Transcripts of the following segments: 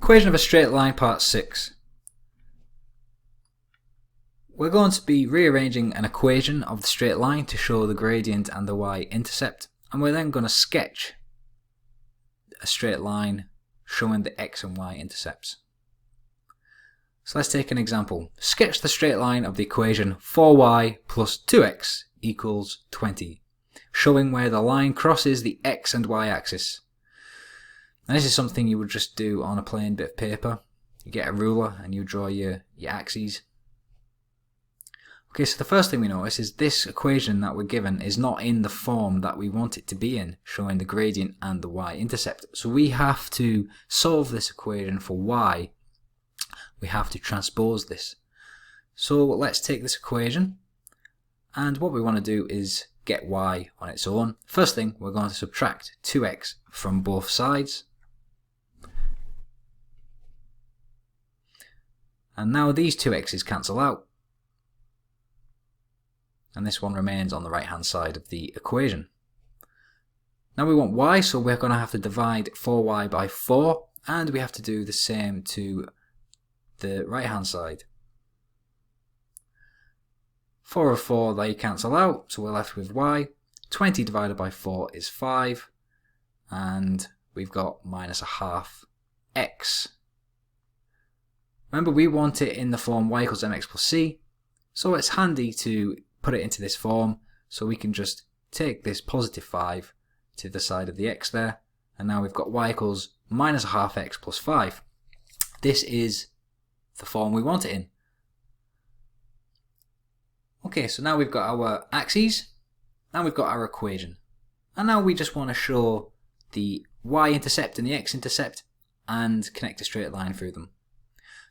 Equation of a straight line, part 6. We're going to be rearranging an equation of the straight line to show the gradient and the y-intercept, and we're then going to sketch a straight line showing the x and y intercepts. So let's take an example. Sketch the straight line of the equation 4y plus 2x equals 20, showing where the line crosses the x and y axis. Now this is something you would just do on a plain bit of paper. You get a ruler and you draw your axes. Okay, so the first thing we notice is this equation that we're given is not in the form that we want it to be in, showing the gradient and the y-intercept. So we have to solve this equation for y. We have to transpose this. So let's take this equation, and what we want to do is get y on its own. First thing, we're going to subtract 2x from both sides. And now these two x's cancel out. And this one remains on the right hand side of the equation. Now we want y, so we're going to have to divide 4y by 4, and we have to do the same to the right hand side. 4 of 4, they cancel out, so we're left with y. 20 divided by 4 is 5, and we've got minus a half x. Remember, we want it in the form y equals mx plus c, so it's handy to put it into this form, so we can just take this positive 5 to the side of the x there, and now we've got y equals minus a half x plus 5. This is the form we want it in. Okay, so now we've got our axes, now we've got our equation, and now we just want to show the y-intercept and the x-intercept and connect a straight line through them.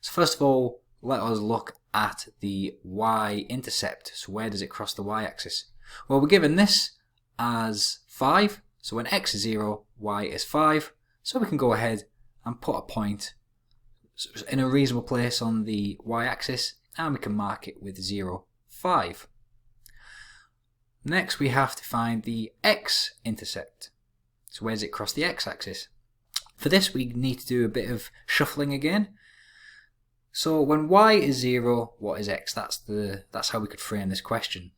So first of all, let us look at the y-intercept. So where does it cross the y-axis? Well, we're given this as 5, so when x is 0, y is 5, so we can go ahead and put a point in a reasonable place on the y-axis, and we can mark it with 0, 5. Next we have to find the x-intercept. So where does it cross the x-axis? For this we need to do a bit of shuffling again. So when y is 0, what is x? That's how we could frame this question.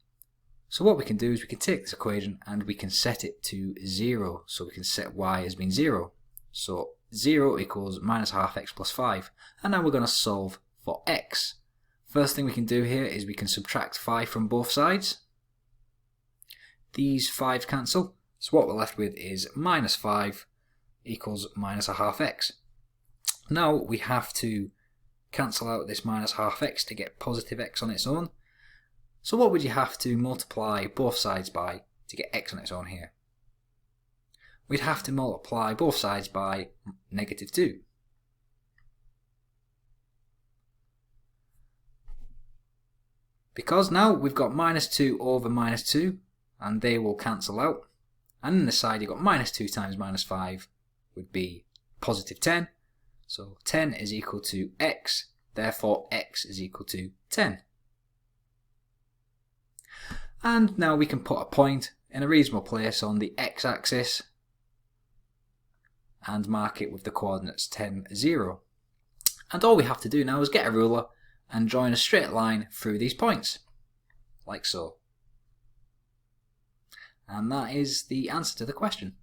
So what we can do is we can take this equation and we can set it to 0. So we can set y as being 0. So 0 equals minus half x plus 5. And now we're going to solve for x. First thing we can do here is we can subtract 5 from both sides. These 5's cancel. So what we're left with is minus 5 equals minus a half x. Now we have to cancel out this minus half x to get positive x on its own. So what would you have to multiply both sides by to get x on its own here? We'd have to multiply both sides by negative 2. Because now we've got minus 2 over minus 2, and they will cancel out. And on the side you've got minus 2 times minus 5 would be positive 10. So 10 is equal to x, therefore x is equal to 10. And now we can put a point in a reasonable place on the x-axis and mark it with the coordinates 10, 0. And all we have to do now is get a ruler and join a straight line through these points, like so. And that is the answer to the question.